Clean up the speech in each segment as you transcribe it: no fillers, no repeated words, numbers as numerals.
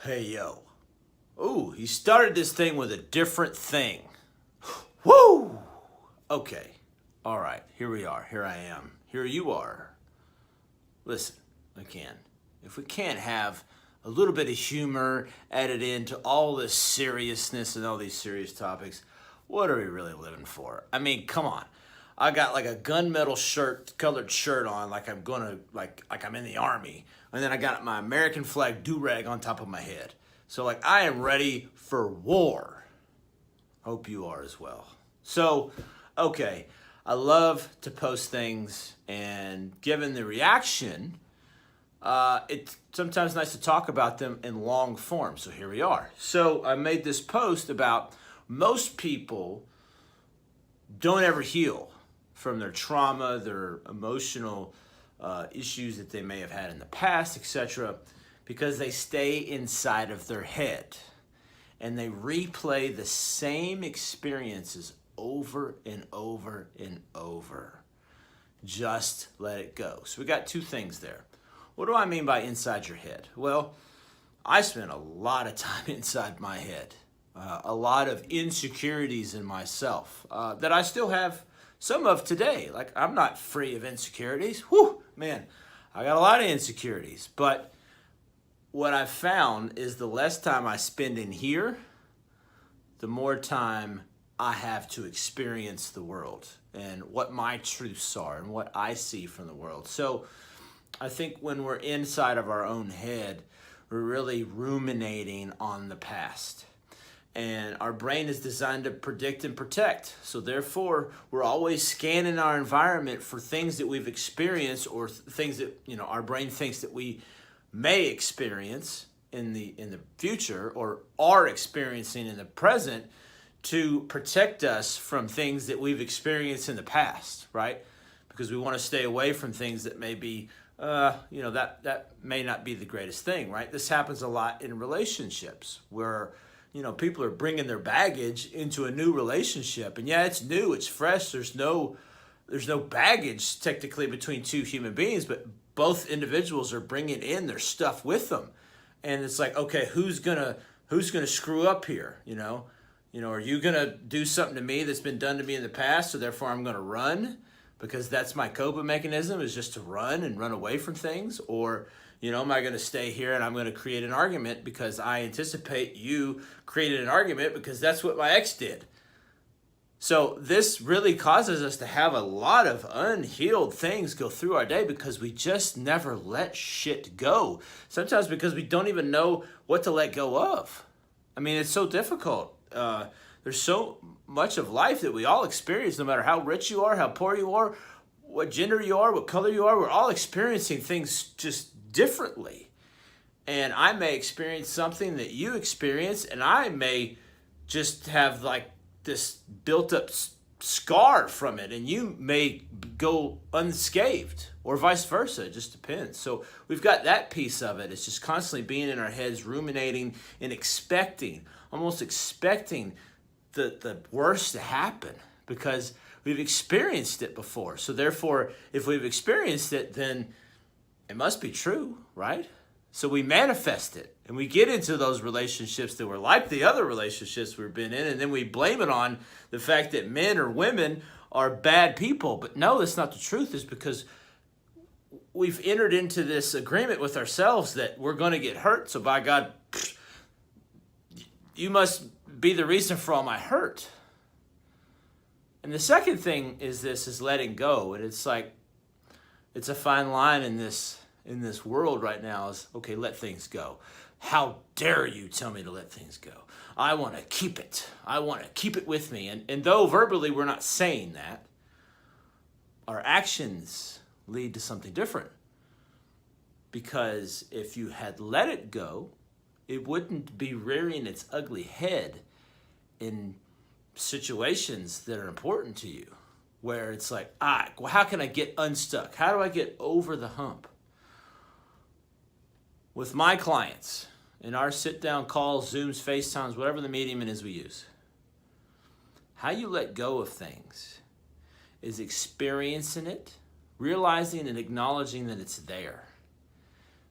Hey, yo. Ooh, he started this thing with a different thing. Woo! Okay. All right. Here we are. Here I am. Here you are. Listen, again, if we can't have a little bit of humor added into all this seriousness and all these serious topics, what are we really living for? I mean, come on. I got like a gunmetal colored shirt on, like I'm gonna, like I'm in the army, and then I got my American flag do-rag on top of my head. So like I am ready for war. Hope you are as well. So, okay, I love to post things, and given the reaction, it's sometimes nice to talk about them in long form. So here we are. So I made this post about most people don't ever heal from their trauma, their emotional issues that they may have had in the past, etc., because they stay inside of their head and they replay the same experiences over and over and over. Just let it go. So we got two things there. What do I mean by inside your head? Well, I spent a lot of time inside my head, a lot of insecurities in myself that I still have some of today. Like, I'm not free of insecurities. Whew, man, I got a lot of insecurities. But what I've found is the less time I spend in here, the more time I have to experience the world and what my truths are and what I see from the world. So I think when we're inside of our own head, we're really ruminating on the past. And our brain is designed to predict and protect. So therefore, we're always scanning our environment for things that we've experienced or things that, our brain thinks that we may experience in the future or are experiencing in the present to protect us from things that we've experienced in the past, right? Because we want to stay away from things that may be that may not be the greatest thing, right? This happens a lot in relationships where, people are bringing their baggage into a new relationship. And yeah, it's new, it's fresh. There's no baggage technically between two human beings, but both individuals are bringing in their stuff with them. And it's like, okay, who's gonna screw up here? Are you gonna do something to me that's been done to me in the past, so therefore I'm gonna run? Because that's my coping mechanism, is just to run and run away from things? Or, am I going to stay here and I'm going to create an argument because I anticipate you created an argument because that's what my ex did? So this really causes us to have a lot of unhealed things go through our day because we just never let shit go. Sometimes because we don't even know what to let go of. I mean, it's so difficult. There's so much of life that we all experience, no matter how rich you are, how poor you are, what gender you are, what color you are. We're all experiencing things just differently. And I may experience something that you experience, and I may just have like this built up scar from it, and you may go unscathed, or vice versa. It just depends. So we've got that piece of it. It's just constantly being in our heads, ruminating and almost expecting the worst to happen because we've experienced it before. So therefore, if we've experienced it, then it must be true, right? So we manifest it and we get into those relationships that were like the other relationships we've been in, and then we blame it on the fact that men or women are bad people. But no, that's not the truth. It's because we've entered into this agreement with ourselves that we're going to get hurt. So by God, you must be the reason for all my hurt. And the second thing is letting go. And it's like, it's a fine line in this world right now is, okay, let things go. How dare you tell me to let things go? I want to keep it. I want to keep it with me. And though verbally we're not saying that, our actions lead to something different. Because if you had let it go, it wouldn't be rearing its ugly head in situations that are important to you, where it's like, well, how can I get unstuck? How do I get over the hump? With my clients, in our sit-down calls, Zooms, FaceTimes, whatever the medium it is we use, how you let go of things is experiencing it, realizing and acknowledging that it's there.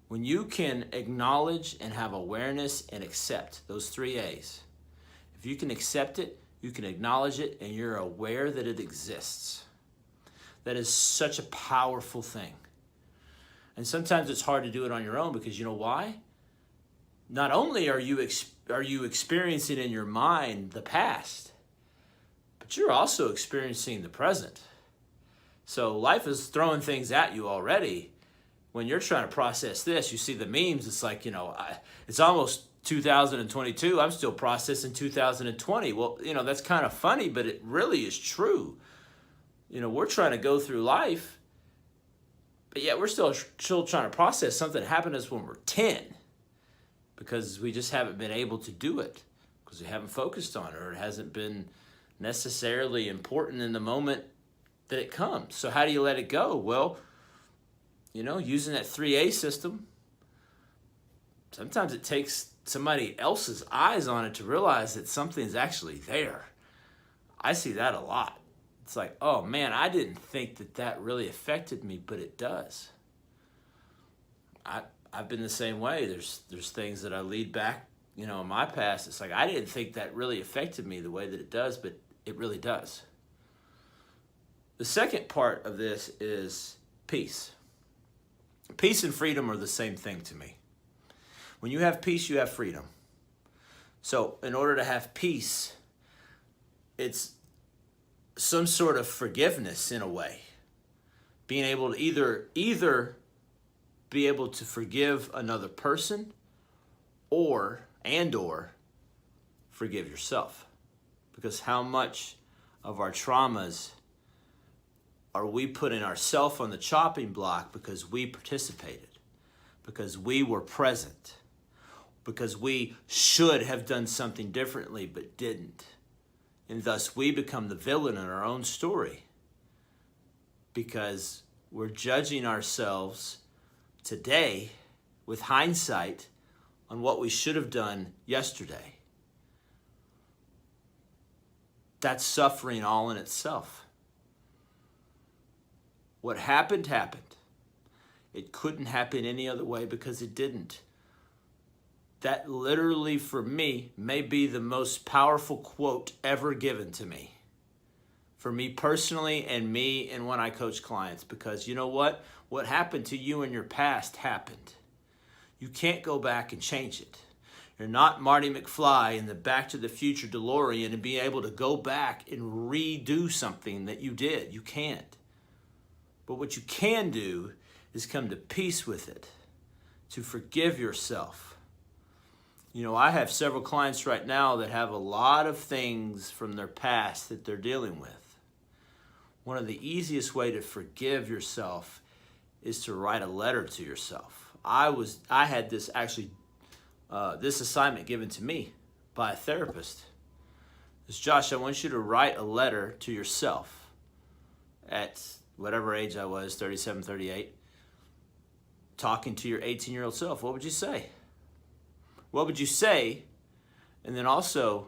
When you can acknowledge and have awareness and accept those 3 A's, if you can accept it, you can acknowledge it, and you're aware that it exists. That is such a powerful thing. And sometimes it's hard to do it on your own because you know why? Not only are you experiencing in your mind the past, but you're also experiencing the present. So life is throwing things at you already. When you're trying to process this, you see the memes, it's like, it's almost 2022. I'm still processing 2020. Well, that's kind of funny, but it really is true. We're trying to go through life, but yet we're still trying to process something that happened to us when we're 10 because we just haven't been able to do it because we haven't focused on it or it hasn't been necessarily important in the moment that it comes. So how do you let it go? Well, using that 3A system, sometimes it takes somebody else's eyes on it to realize that something's actually there. I see that a lot. It's like, oh man, I didn't think that really affected me, but it does. I've been the same way. There's things that I lead back, in my past. It's like, I didn't think that really affected me the way that it does, but it really does. The second part of this is peace. Peace and freedom are the same thing to me. When you have peace, you have freedom. So in order to have peace, it's some sort of forgiveness in a way. Being able to either be able to forgive another person or forgive yourself. Because how much of our traumas are we putting ourselves on the chopping block because we participated, because we were present, because we should have done something differently but didn't. And thus we become the villain in our own story because we're judging ourselves today with hindsight on what we should have done yesterday. That's suffering all in itself. What happened, happened. It couldn't happen any other way because it didn't. That literally, for me, may be the most powerful quote ever given to me. For me personally and when I coach clients. Because you know what? What happened to you in your past happened. You can't go back and change it. You're not Marty McFly in the Back to the Future DeLorean and be able to go back and redo something that you did. You can't. But what you can do is come to peace with it, to forgive yourself. I have several clients right now that have a lot of things from their past that they're dealing with. One of the easiest way to forgive yourself is to write a letter to yourself. I had this this assignment given to me by a therapist. It's, Josh, I want you to write a letter to yourself at whatever age I was, 37, 38, talking to your 18-year-old self. What would you say? What would you say? And then also,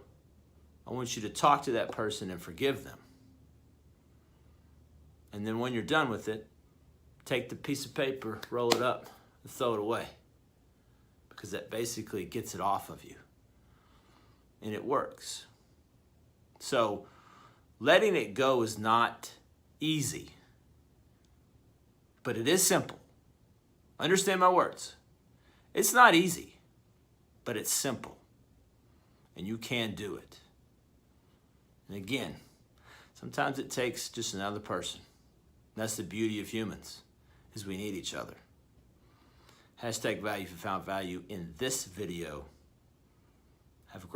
I want you to talk to that person and forgive them. And then when you're done with it, take the piece of paper, roll it up, and throw it away. Because that basically gets it off of you. And it works. So, letting it go is not easy. But it is simple. Understand my words. It's not easy, but it's simple. And you can do it. And again, sometimes it takes just another person. That's the beauty of humans, is we need each other. #value if you found value in this video. Have a great